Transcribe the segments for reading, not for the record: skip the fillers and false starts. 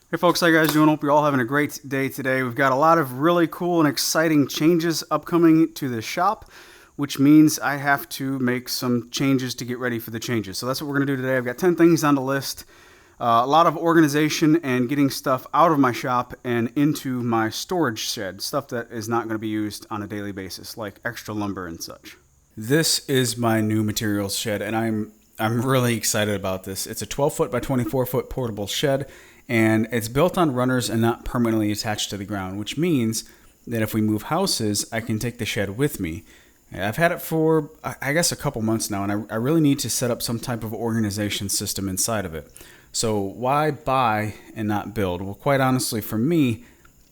Hey folks, how you guys doing? Hope you're all having a great day today. We've got a lot of really cool and exciting changes upcoming to the shop, which means I have to make some changes to get ready for the changes. So that's what we're going to do today. I've got 10 things on the list. A lot of organization and getting stuff out of my shop and into my storage shed, stuff that is not going to be used on a daily basis, like extra lumber and such. This is my new materials shed, and I'm really excited about this. It's a 12 foot by 24 foot portable shed, and it's built on runners and not permanently attached to the ground, which means that if we move houses, I can take the shed with me. I've had it for, I guess, a couple months now, and I really need to set up some type of organization system inside of it. So why buy and not build? Well, quite honestly, for me,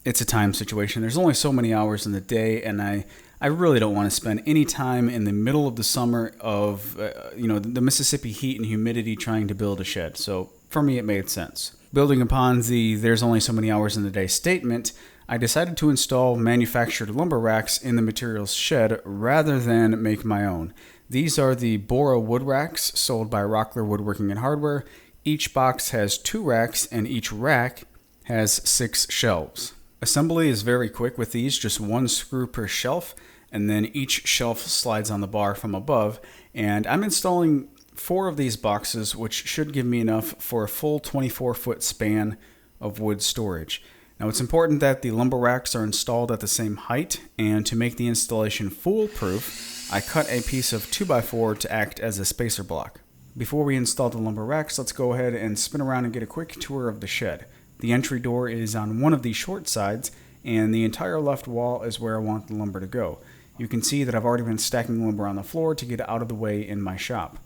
it's a time situation. There's only so many hours in the day, and I really don't want to spend any time in the middle of the summer of the Mississippi heat and humidity trying to build a shed. So for me, it made sense. Building upon the "there's only so many hours in the day" statement, I decided to install manufactured lumber racks in the materials shed rather than make my own. These are the Bora wood racks sold by Rockler Woodworking and Hardware. Each box has 2 racks and each rack has 6 shelves. Assembly is very quick with these, just 1 screw per shelf, and then each shelf slides on the bar from above. And I'm installing 4 of these boxes, which should give me enough for a full 24-foot span of wood storage. Now, it's important that the lumber racks are installed at the same height, and to make the installation foolproof, I cut a piece of 2x4 to act as a spacer block. Before we install the lumber racks, let's go ahead and spin around and get a quick tour of the shed. The entry door is on one of the short sides, and the entire left wall is where I want the lumber to go. You can see that I've already been stacking lumber on the floor to get out of the way in my shop.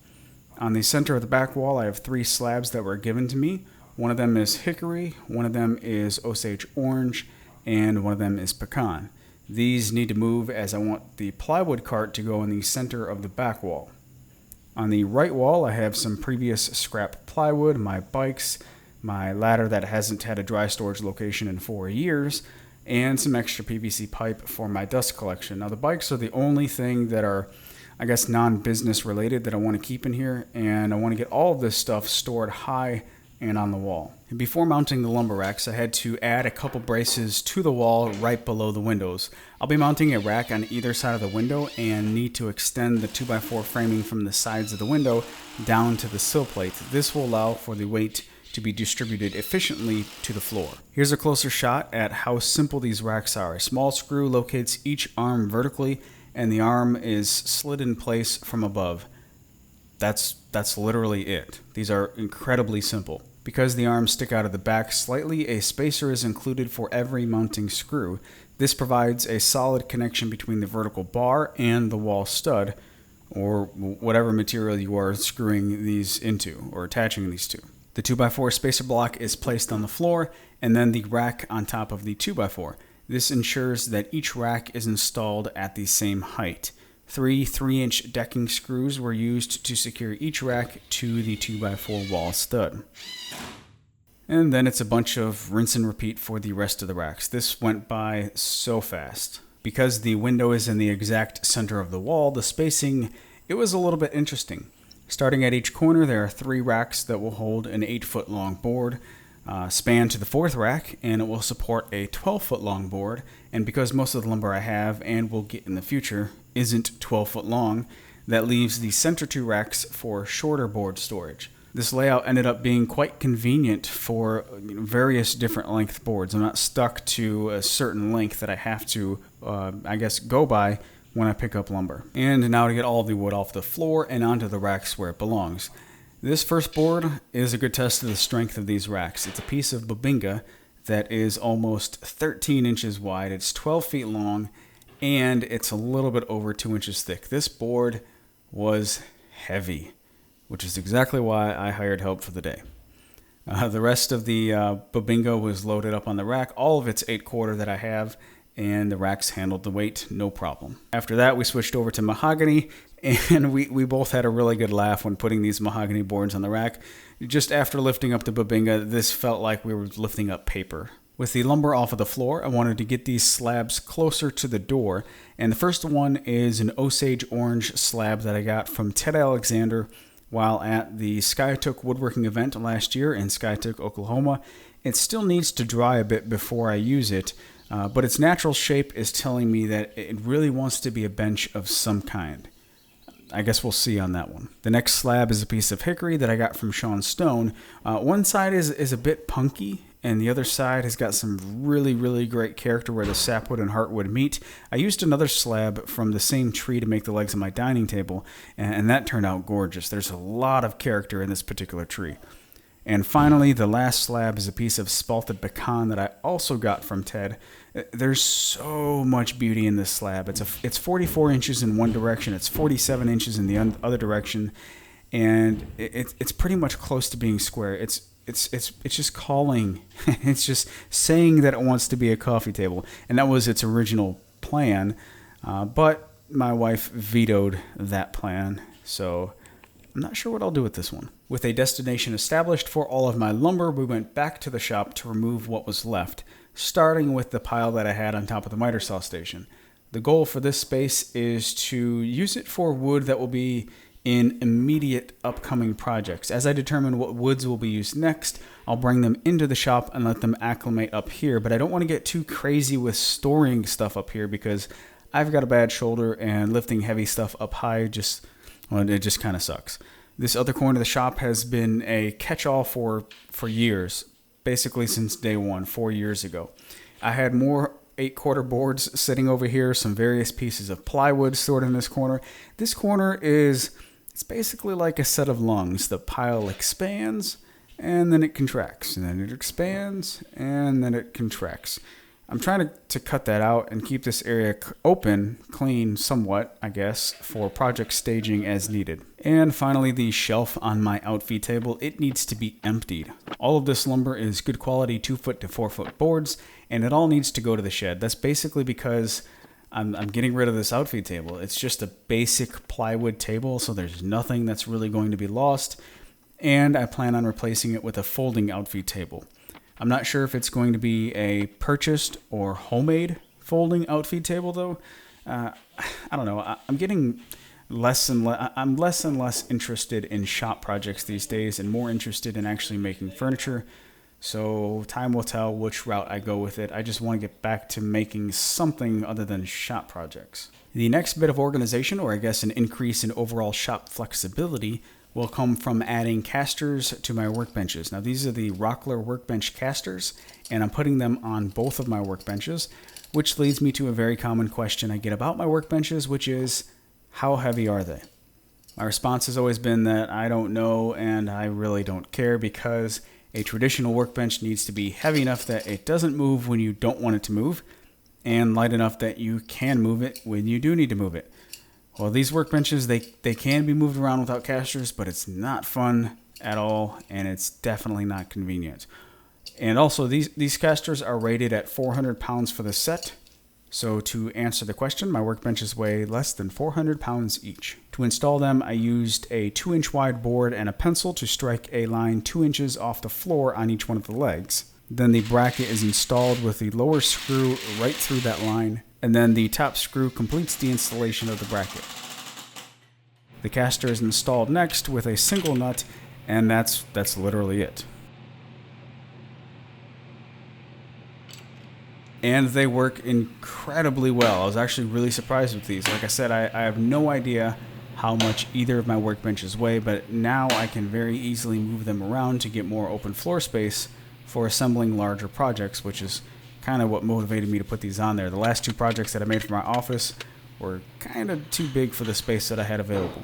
On the center of the back wall, I have 3 slabs that were given to me. One of them is hickory, one of them is Osage orange, and one of them is pecan. These need to move as I want the plywood cart to go in the center of the back wall. On the right wall, I have some previous scrap plywood, my bikes, my ladder that hasn't had a dry storage location in 4 years, and some extra PVC pipe for my dust collection. Now, the bikes are the only thing that are, I guess, non-business related that I want to keep in here, and I want to get all of this stuff stored high and on the wall. And before mounting the lumber racks, I had to add a couple braces to the wall right below the windows. I'll be mounting a rack on either side of the window and need to extend the 2x4 framing from the sides of the window down to the sill plate. This will allow for the weight to be distributed efficiently to the floor. Here's a closer shot at how simple these racks are. A small screw locates each arm vertically, and the arm is slid in place from above. That's literally it. These are incredibly simple. Because the arms stick out of the back slightly, a spacer is included for every mounting screw. This provides a solid connection between the vertical bar and the wall stud, or whatever material you are screwing these into or attaching these to. The 2x4 spacer block is placed on the floor, and then the rack on top of the 2x4. This ensures that each rack is installed at the same height. 3 3-inch decking screws were used to secure each rack to the 2x4 wall stud. And then it's a bunch of rinse and repeat for the rest of the racks. This went by so fast. Because the window is in the exact center of the wall, the spacing, it was a little bit interesting. Starting at each corner, there are 3 racks that will hold an 8-foot long board. Span to the 4th rack, and it will support a 12-foot long board. And because most of the lumber I have and will get in the future isn't 12-foot long, that leaves the center 2 racks for shorter board storage. This layout ended up being quite convenient for various different length boards. I'm not stuck to a certain length that I have to, go by when I pick up lumber. And now to get all of the wood off the floor and onto the racks where it belongs. This first board is a good test of the strength of these racks. It's a piece of babinga that is almost 13 inches wide. It's 12 feet long, and it's a little bit over 2 inches thick. This board was heavy, which is exactly why I hired help for the day. The rest of the babinga was loaded up on the rack, all of it's 8-quarter that I have, and the racks handled the weight, no problem. After that, we switched over to mahogany, and we both had a really good laugh when putting these mahogany boards on the rack. Just after lifting up the babinga, this felt like we were lifting up paper. With the lumber off of the floor, I wanted to get these slabs closer to the door, and the first one is an Osage orange slab that I got from Ted Alexander while at the Skytook woodworking event last year in Skytook, Oklahoma. It still needs to dry a bit before I use it, but its natural shape is telling me that it really wants to be a bench of some kind. I guess we'll see on that one. The next slab is a piece of hickory that I got from Sean Stone. One side is a bit punky, and the other side has got some really great character where the sapwood and heartwood meet. I used another slab from the same tree to make the legs of my dining table, and that turned out gorgeous. There's a lot of character in this particular tree. And finally, the last slab is a piece of spalted pecan that I also got from Ted. There's so much beauty in this slab. It's 44 inches in one direction. It's 47 inches in the other direction, and it's pretty much close to being square. It's just calling. It's just saying that it wants to be a coffee table, and that was its original plan. But my wife vetoed that plan, so I'm not sure what I'll do with this one. With a destination established for all of my lumber, we went back to the shop to remove what was left, starting with the pile that I had on top of the miter saw station. The goal for this space is to use it for wood that will be in immediate upcoming projects. As I determine what woods will be used next, I'll bring them into the shop and let them acclimate up here, but I don't want to get too crazy with storing stuff up here because I've got a bad shoulder and lifting heavy stuff up high it just kind of sucks. This other corner of the shop has been a catch-all for years, basically since day one, 4 years ago. I had more 8-quarter boards sitting over here, some various pieces of plywood stored in this corner. This corner it's basically like a set of lungs. The pile expands, and then it contracts, and then it expands, and then it contracts. I'm trying to cut that out and keep this area open, clean somewhat, I guess, for project staging as needed. And finally, the shelf on my outfeed table, it needs to be emptied. All of this lumber is good quality 2-foot to 4-foot boards, and it all needs to go to the shed. That's basically because I'm getting rid of this outfeed table. It's just a basic plywood table, so there's nothing that's really going to be lost, and I plan on replacing it with a folding outfeed table. I'm not sure if it's going to be a purchased or homemade folding outfeed table, though. I don't know. I'm getting less and less interested in shop projects these days and more interested in actually making furniture. So time will tell which route I go with it. I just want to get back to making something other than shop projects. The next bit of organization, or I guess an increase in overall shop flexibility, will come from adding casters to my workbenches. Now these are the Rockler workbench casters, and I'm putting them on both of my workbenches, which leads me to a very common question I get about my workbenches, which is, how heavy are they? My response has always been that I don't know, and I really don't care, because a traditional workbench needs to be heavy enough that it doesn't move when you don't want it to move, and light enough that you can move it when you do need to move it. Well, these workbenches, they can be moved around without casters, but it's not fun at all, and it's definitely not convenient. And also, these casters are rated at 400 pounds for the set. So to answer the question, my workbenches weigh less than 400 pounds each. To install them, I used a 2-inch wide board and a pencil to strike a line 2 inches off the floor on each one of the legs. Then the bracket is installed with the lower screw right through that line, and then the top screw completes the installation of the bracket. The caster is installed next with a single nut, and that's literally it. And they work incredibly well. I was actually really surprised with these. Like I said, I have no idea how much either of my workbenches weigh, but now I can very easily move them around to get more open floor space for assembling larger projects, which is kind of what motivated me to put these on there. The last 2 projects that I made for my office were kind of too big for the space that I had available.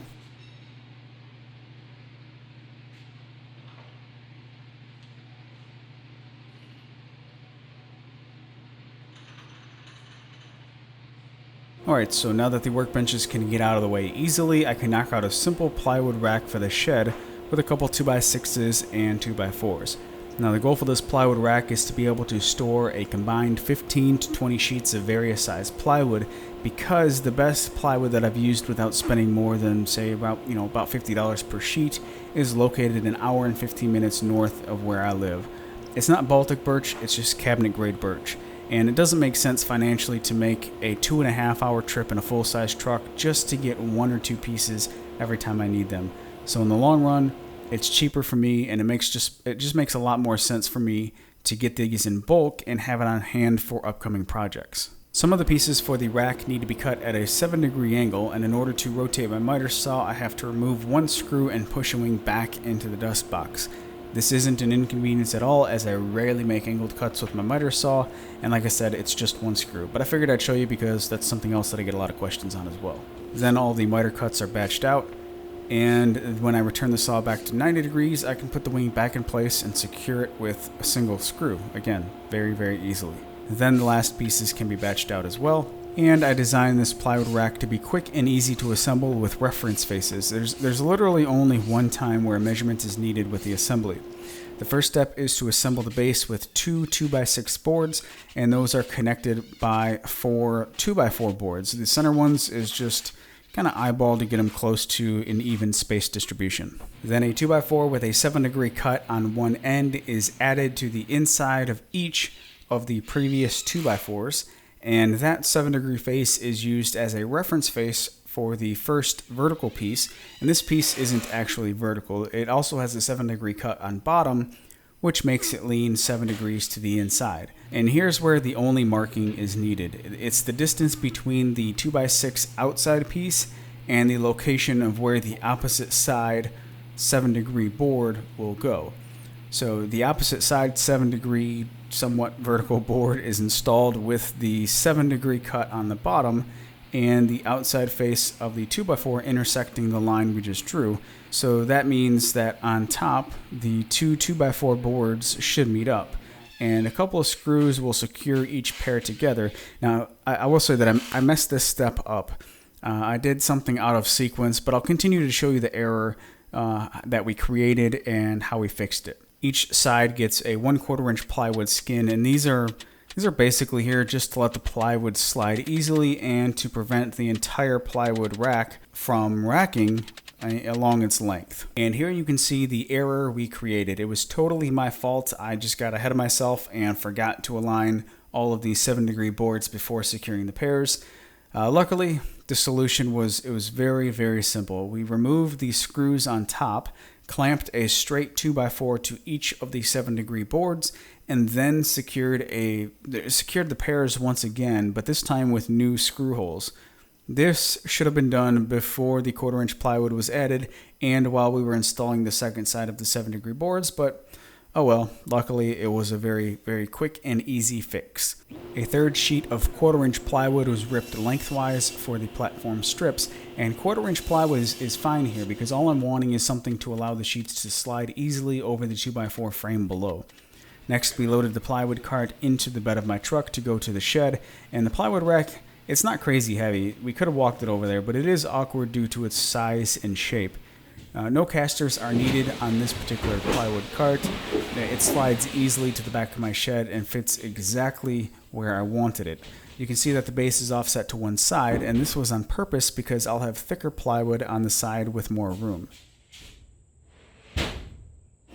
Alright, so now that the workbenches can get out of the way easily, I can knock out a simple plywood rack for the shed with a couple 2x6s and 2x4s. Now the goal for this plywood rack is to be able to store a combined 15 to 20 sheets of various size plywood, because the best plywood that I've used without spending more than say about $50 per sheet is located an hour and 15 minutes north of where I live. It's not Baltic birch, it's just cabinet grade birch. And it doesn't make sense financially to make a 2.5-hour trip in a full-size truck just to get 1 or 2 pieces every time I need them. So in the long run, it's cheaper for me, and it just makes a lot more sense for me to get these in bulk and have it on hand for upcoming projects. Some of the pieces for the rack need to be cut at a 7-degree angle, and in order to rotate my miter saw, I have to remove one screw and push a wing back into the dust box. This isn't an inconvenience at all, as I rarely make angled cuts with my miter saw, and like I said, it's just one screw. But I figured I'd show you because that's something else that I get a lot of questions on as well. Then all the miter cuts are batched out, and when I return the saw back to 90 degrees, I can put the wing back in place and secure it with a single screw. Again, very, very easily. Then the last pieces can be batched out as well. And I designed this plywood rack to be quick and easy to assemble with reference faces. There's literally only one time where a measurement is needed with the assembly. The first step is to assemble the base with two 2x6 boards, and those are connected by 4 2x4 boards. The center ones is just kind of eyeball to get them close to an even space distribution. Then a 2x4 with a 7-degree cut on one end is added to the inside of each of the previous 2x4s, and that 7-degree face is used as a reference face for the first vertical piece, and this piece isn't actually vertical. It also has a 7-degree cut on bottom, which makes it lean 7 degrees to the inside. And here's where the only marking is needed. It's the distance between the 2x6 outside piece and the location of where the opposite side 7-degree board will go. So the opposite side 7-degree somewhat vertical board is installed with the 7-degree cut on the bottom and the outside face of the 2x4 intersecting the line we just drew. So that means that on top, the two 2x4 boards should meet up, and a couple of screws will secure each pair together. Now, I will say that I messed this step up. I did something out of sequence, but I'll continue to show you the error that we created and how we fixed it. Each side gets a 1/4 inch plywood skin, and these are basically here just to let the plywood slide easily and to prevent the entire plywood rack from racking along its length. And here you can see the error we created. It was totally my fault. I just got ahead of myself and forgot to align all of these 7-degree boards before securing the pairs. Luckily, the solution was very, very simple. We removed the screws on top, clamped a straight 2x4 to each of the 7-degree boards, and then secured the pairs once again, but this time with new screw holes. This should have been done before the 1/4 inch plywood was added and while we were installing the second side of the 7-degree boards, but oh well, luckily it was a very, very quick and easy fix. A third sheet of 1/4 inch plywood was ripped lengthwise for the platform strips, and 1/4 inch plywood is fine here because all I'm wanting is something to allow the sheets to slide easily over the 2x4 frame below. Next, we loaded the plywood cart into the bed of my truck to go to the shed, and the plywood rack, it's not crazy heavy. We could have walked it over there, but it is awkward due to its size and shape. No casters are needed on this particular plywood cart. It slides easily to the back of my shed and fits exactly where I wanted it. You can see that the base is offset to one side, and this was on purpose because I'll have thicker plywood on the side with more room.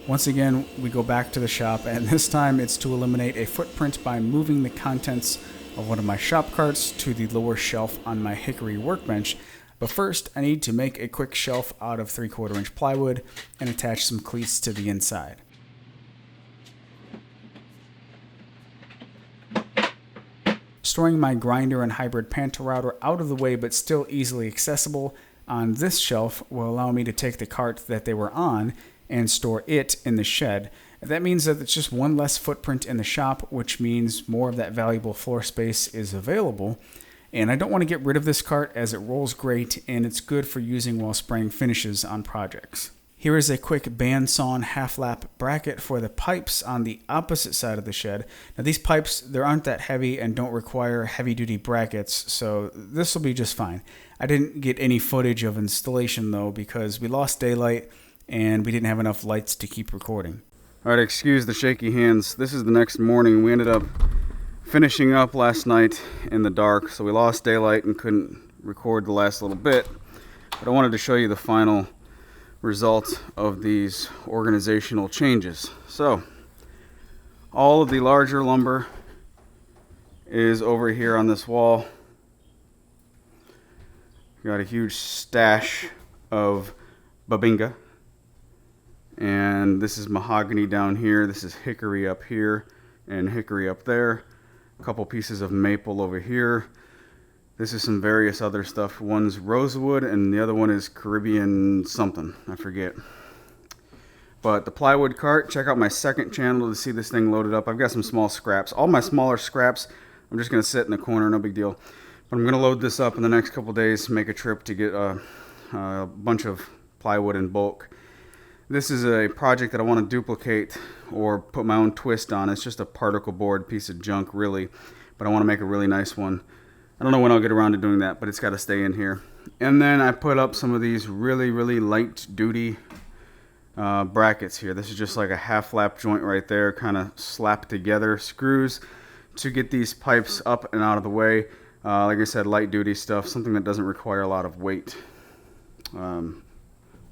Once again, we go back to the shop, and this time it's to eliminate a footprint by moving the contents of one of my shop carts to the lower shelf on my hickory workbench. But first, I need to make a quick shelf out of 3/4 inch plywood and attach some cleats to the inside. Storing my grinder and hybrid panther router out of the way but still easily accessible on this shelf will allow me to take the cart that they were on and store it in the shed. That means that it's just one less footprint in the shop, which means more of that valuable floor space is available. And I don't want to get rid of this cart as it rolls great and it's good for using while spraying finishes on projects. Here is a quick bandsawn half-lap bracket for the pipes on the opposite side of the shed. Now these pipes, they aren't that heavy and don't require heavy-duty brackets, so this will be just fine. I didn't get any footage of installation though because we lost daylight and we didn't have enough lights to keep recording. Alright, excuse the shaky hands. This is the next morning. We ended up finishing up last night in the dark, so we lost daylight and couldn't record the last little bit. But I wanted to show you the final result of these organizational changes. So, all of the larger lumber is over here on this wall. Got a huge stash of babinga. And this is mahogany down here. This is hickory up here. and hickory up there. A couple pieces of maple over here. This is some various other stuff. One's rosewood and the other one is Caribbean something, I forget. But the plywood cart, check out my second channel to see this thing loaded up. I've got some small scraps. All my smaller scraps, I'm just gonna sit in the corner, no big deal. But I'm gonna load this up in the next couple days, make a trip to get a bunch of plywood in bulk. This is a project that I want to duplicate or put my own twist on. It's just a particle board piece of junk, really, but I want to make a really nice one. I don't know when I'll get around to doing that, but it's got to stay in here. And then I put up some of these really, really light duty brackets here. This is just like a half lap joint right there, kind of slapped together screws to get these pipes up and out of the way. Like I said, light duty stuff, something that doesn't require a lot of weight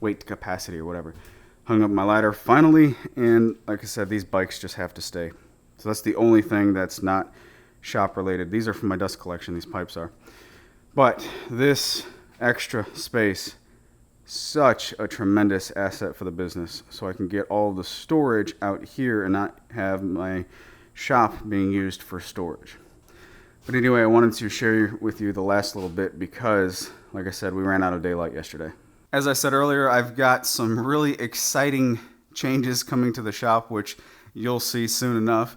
capacity or whatever. Hung up my ladder finally, and like I said, these bikes just have to stay. So that's the only thing that's not shop related. These are from my dust collection, these pipes are. But this extra space, such a tremendous asset for the business. So I can get all the storage out here and not have my shop being used for storage. But anyway, I wanted to share with you the last little bit because, like I said, we ran out of daylight yesterday. As I said earlier, I've got some really exciting changes coming to the shop, which you'll see soon enough.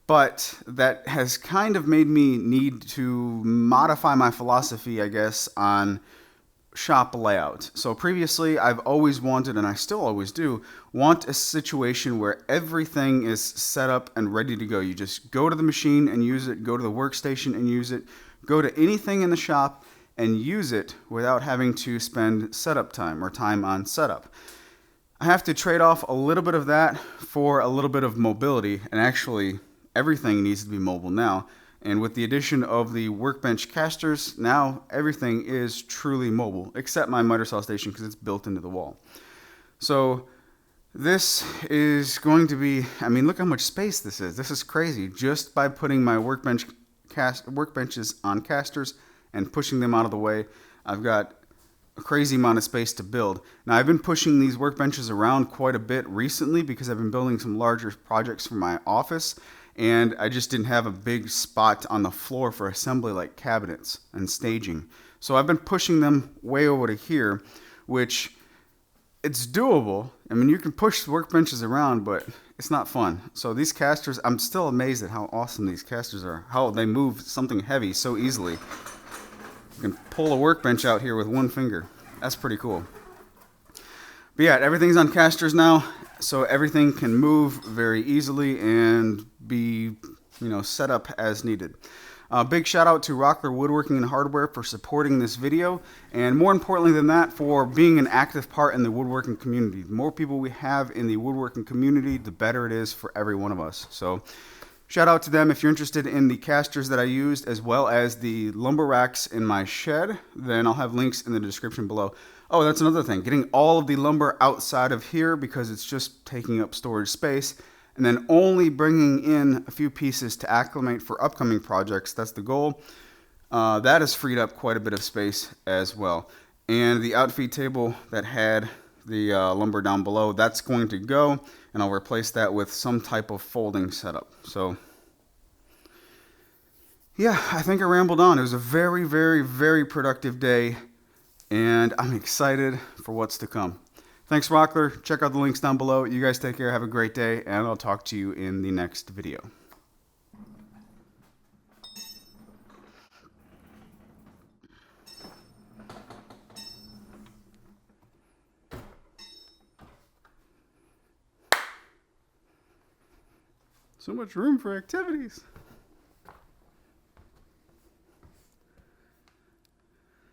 But that has kind of made me need to modify my philosophy, I guess, on shop layout. So previously, I've always wanted, and I still always do, want a situation where everything is set up and ready to go. You just go to the machine and use it, go to the workstation and use it, go to anything in the shop and use it without having to spend setup time or time on setup. I have to trade off a little bit of that for a little bit of mobility, and actually everything needs to be mobile now. And with the addition of the Workbench casters, now everything is truly mobile, except my miter saw station because it's built into the wall. So this is going to be, I mean, look how much space this is. This is crazy. Just by putting my workbenches on casters and pushing them out of the way, I've got a crazy amount of space to build. Now, I've been pushing these workbenches around quite a bit recently because I've been building some larger projects for my office, and I just didn't have a big spot on the floor for assembly like cabinets and staging. So I've been pushing them way over to here, which it's doable. I mean, you can push workbenches around, but it's not fun. So these casters, I'm still amazed at how awesome these casters are, how they move something heavy so easily. You can pull a workbench out here with one finger. That's pretty cool. But yeah, everything's on casters now, so everything can move very easily and be, set up as needed. Big shout out to Rockler Woodworking and Hardware for supporting this video, and more importantly than that, for being an active part in the woodworking community. The more people we have in the woodworking community, the better it is for every one of us. So shout out to them. If you're interested in the casters that I used, as well as the lumber racks in my shed, then I'll have links in the description below. Oh, that's another thing. Getting all of the lumber outside of here because it's just taking up storage space, and then only bringing in a few pieces to acclimate for upcoming projects. That's the goal. That has freed up quite a bit of space as well. And the outfeed table that had the lumber down below, that's going to go, and I'll replace that with some type of folding setup. So yeah, I think I rambled on. It was a very, very, very productive day, and I'm excited for what's to come. Thanks, Rockler. Check out the links down below. You guys take care. Have a great day, and I'll talk to you in the next video. So much room for activities.